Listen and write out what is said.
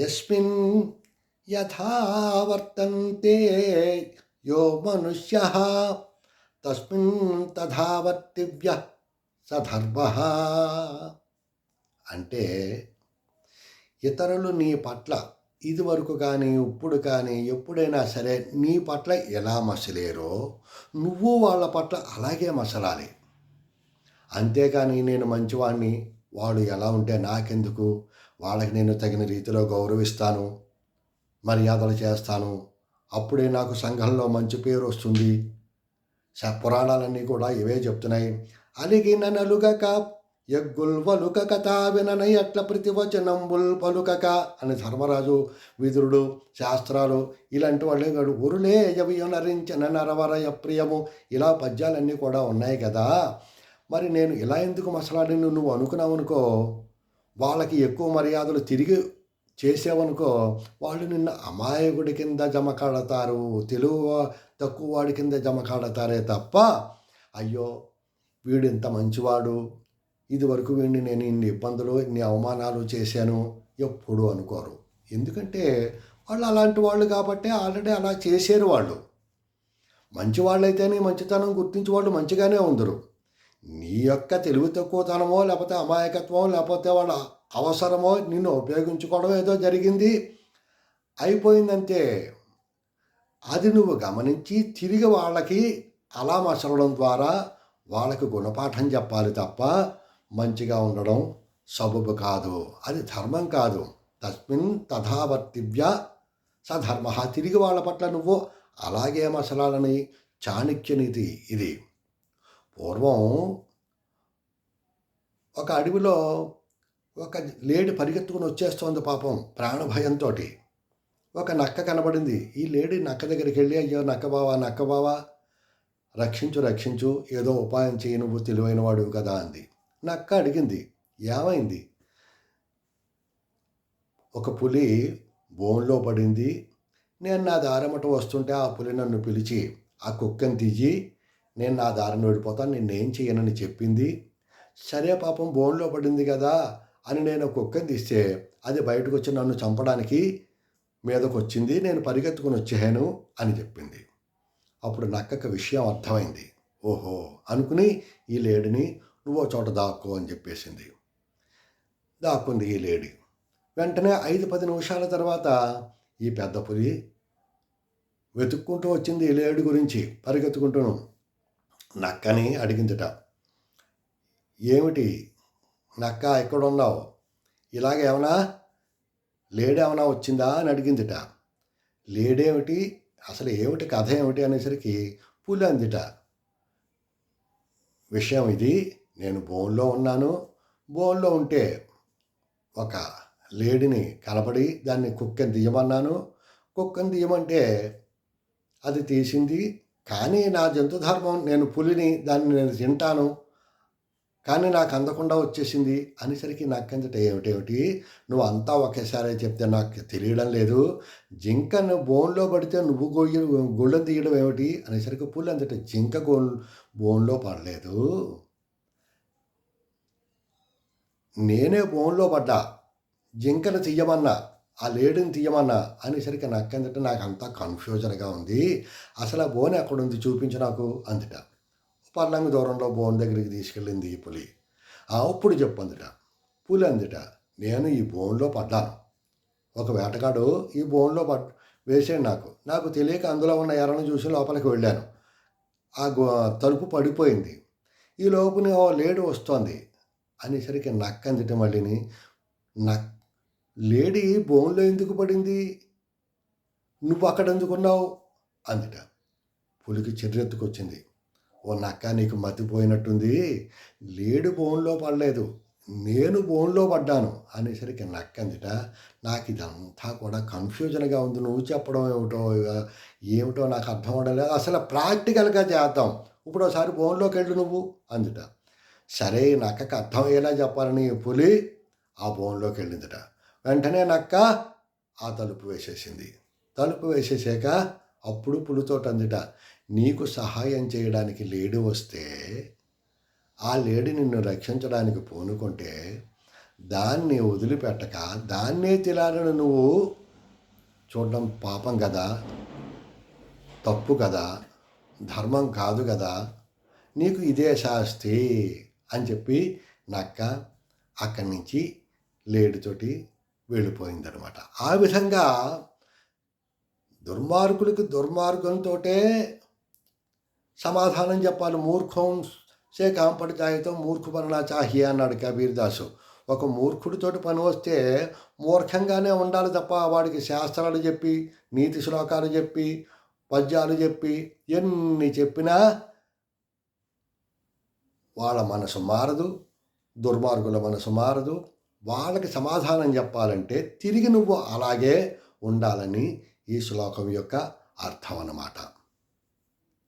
యస్మిన్ యథా వర్తంతే యో మనుష్యః తస్మిన్ తథా వర్తివ్యః సధర్మః. అంటే ఇతరులు నీ పట్ల ఇదివరకు కానీ ఇప్పుడు కానీ ఎప్పుడైనా సరే నీ పట్ల ఎలా మసలేరో నువ్వు వాళ్ళ పట్ల అలాగే మసలాలి. అంతేకాని నేను మంచివాడిని, వాడు ఎలా ఉంటే నాకెందుకు, వాళ్ళకి నేను తగిన రీతిలో గౌరవిస్తాను, మర్యాదలు చేస్తాను, అప్పుడే నాకు సంఘంలో మంచి పేరు వస్తుంది. పురాణాలన్నీ కూడా ఇవే చెప్తున్నాయి. అలిగిన నలుగక ఎగ్గుల్ వలుక కథ విననై అట్ల ప్రతివచనంబుల్ పలుకక అని ధర్మరాజు, విదురుడు, శాస్త్రాలు ఇలాంటి వాళ్ళే కాదు. ఉరులే యవియునరించిన నరవరయ ప్రియము, ఇలా పద్యాలన్నీ కూడా ఉన్నాయి కదా. మరి నేను ఇలా ఎందుకు మసలాడిని నువ్వు అనుకున్నావు అనుకో, వాళ్ళకి ఎక్కువ మర్యాదలు తిరిగి చేసావనుకో, వాళ్ళు నిన్ను అమాయకుడి కింద జమ కాడతారు, తెలుగు తక్కువ వాడి కింద జమ కాడతారే తప్ప, అయ్యో వీడు ఇంత మంచివాడు, ఇదివరకు వీడిని నేను ఇన్ని ఇబ్బందులు ఇన్ని అవమానాలు చేశాను ఎప్పుడు అనుకోరు. ఎందుకంటే వాళ్ళు అలాంటి వాళ్ళు కాబట్టి ఆల్రెడీ అలా చేశారు. వాళ్ళు మంచి వాళ్ళైతేనే మంచితనం గుర్తించి వాళ్ళు మంచిగానే ఉందరు. నీ యొక్క తెలివి తక్కువతనమో లేకపోతే అమాయకత్వం లేకపోతే వాళ్ళ అవసరమో నిన్ను ఉపయోగించుకోవడం ఏదో జరిగింది, అయిపోయిందంతే. అది నువ్వు గమనించి తిరిగి వాళ్ళకి అలా మసలడం ద్వారా వాళ్ళకి గుణపాఠం చెప్పాలి తప్ప మంచిగా ఉండడం సబబు కాదు, అది ధర్మం కాదు. తస్మిన్ తథావర్తివ్య సధర్మ. తిరిగి వాళ్ళ పట్ల నువ్వు అలాగే మసలాలని చాణక్యనీతి ఇది. పూర్వం ఒక అడవిలో ఒక లేడి పరిగెత్తుకుని వచ్చేస్తోంది పాపం ప్రాణభయంతో. ఒక నక్క కనబడింది. ఈ లేడీ నక్క దగ్గరికి వెళ్ళి, అయ్యో నక్క బావా రక్షించు రక్షించు, ఏదో ఉపాయం చేయి, నువ్వు తెలివైన వాడు కదా అంది. నక్క అడిగింది, ఏమైంది? ఒక పులి బోన్లో పడింది, నేను నా దారమట వస్తుంటే ఆ పులి నన్ను పిలిచి ఆ కుక్కని తీసి నేను నా దారిని వెళ్ళిపోతాను, నేనేం చేయనని చెప్పింది. సరే పాపం బోన్లో పడింది కదా అని నేను కుక్కని తీస్తే అది బయటకు వచ్చి నన్ను చంపడానికి మీదకు వచ్చింది, నేను పరిగెత్తుకుని వచ్చాను అని చెప్పింది. అప్పుడు నక్కకు విషయం అర్థమైంది. ఓహో అనుకుని ఈ లేడిని నువ్వు చోట దాక్కో అని చెప్పేసింది. దాక్కుంది ఈ లేడీ. వెంటనే 5-10 నిమిషాల తర్వాత ఈ పెద్ద పులి వెతుక్కుంటూ వచ్చింది ఈ లేడి గురించి పరిగెత్తుకుంటూను. నక్కని అడిగిందిట, ఏమిటి నక్క ఎక్కడున్నావు, ఇలాగేమన్నా లేడేమన్నా వచ్చిందా అని అడిగిందిట. లేడేమిటి, అసలు ఏమిటి కథ ఏమిటి అనేసరికి పులి అందిట, విషయం ఇది, నేను బోన్లో ఉన్నాను, బోన్లో ఉంటే ఒక లేడీని కనపడి దాన్ని కుక్కని తీయమన్నాను, కుక్కని తీయమంటే అది తీసింది. కానీ నా జంతు ధర్మం, నేను పులిని, దాన్ని నేను తింటాను, కానీ నాకు అందకుండా వచ్చేసింది అనేసరికి నాకంతట ఏమిటేమిటి నువ్వు అంతా ఒకేసారి చెప్తే నాకు తెలియడం లేదు, జింకను బోన్లో పడితే నువ్వు గుళ్ళను తీయడం ఏమిటి అనేసరికి పులి అంతట జింక బోన్లో పడలేదు, నేనే బోన్లో పడ్డా, జింకను తీయమన్నా, ఆ లేడీని తీయమన్నా అనేసరికి నాకంతట నాకు అంతా కన్ఫ్యూజన్గా ఉంది, అసలు ఆ బోన్ ఎక్కడుంది చూపించు నాకు అందుట. పర్లంగ దూరంలో బోన్ దగ్గరికి తీసుకెళ్ళింది ఈ పులి. అప్పుడు చెప్పందిట పులి అందిట, నేను ఈ బోన్లో పడ్డాను, ఒక వేటగాడు ఈ బోన్లో వేసాడు, నాకు తెలియక అందులో ఉన్న ఎర్రను చూసి లోపలికి వెళ్ళాను, ఆ తలుపు పడిపోయింది, ఈ లోపుని ఓ లేడీ వస్తోంది అనేసరికి నక్క అందిట మళ్ళీని, లేడీ బోన్లో ఎందుకు పడింది, నువ్వు అక్కడ ఎందుకున్నావు అందిట. పులికి చిర్రెత్తుకొచ్చింది, ఓ నక్క నీకు మతిపోయినట్టుంది, లేడు బోన్లో పడలేదు, నేను బోన్లో పడ్డాను అనేసరికి నక్క అందిట, నాకు ఇదంతా కూడా కన్ఫ్యూజన్గా ఉంది, నువ్వు చెప్పడం ఏమిటో నాకు అర్థం అవ్వలేదు, అసలు ప్రాక్టికల్గా చేద్దాం, ఇప్పుడు ఒకసారి బోన్లోకి వెళ్ళు నువ్వు అందుట. సరే నక్కకి అర్థమయ్యేలా చెప్పాలని పులి ఆ బోన్లోకి వెళ్ళిందిట. వెంటనే నక్క ఆ తలుపు వేసేసింది. తలుపు వేసేసాక అప్పుడు పులితోటి అందిట, నీకు సహాయం చేయడానికి లేడీ వస్తే ఆ లేడీ నిన్ను రక్షించడానికి పూనుకుంటే దాన్ని వదిలిపెట్టక దాన్నే తినాలని నువ్వు చూడడం పాపం కదా, తప్పు కదా, ధర్మం కాదు కదా, నీకు ఇదే శాస్తి అని చెప్పి నక్క అక్కడి నుంచి లేడితోటి వెళ్ళిపోయిందనమాట. ఆ విధంగా దుర్మార్గుడికి దుర్మార్గంతోటే సమాధానం చెప్పాలి. మూర్ఖం సే కాంపడి చాయితో మూర్ఖు పనులా చాహియా అన్నాడు కబీర్ దాసు. ఒక మూర్ఖుడితోటి పని వస్తే మూర్ఖంగానే ఉండాలి తప్ప వాడికి శాస్త్రాలు చెప్పి, నీతి శ్లోకాలు చెప్పి, పద్యాలు చెప్పి ఎన్ని చెప్పినా వాళ్ళ మనసు మారదు, దుర్మార్గుల మనసు మారదు. వాళ్ళకి సమాధానం చెప్పాలంటే తిరిగి నువ్వు అలాగే ఉండాలని ఈ శ్లోకం యొక్క అర్థం అన్నమాట.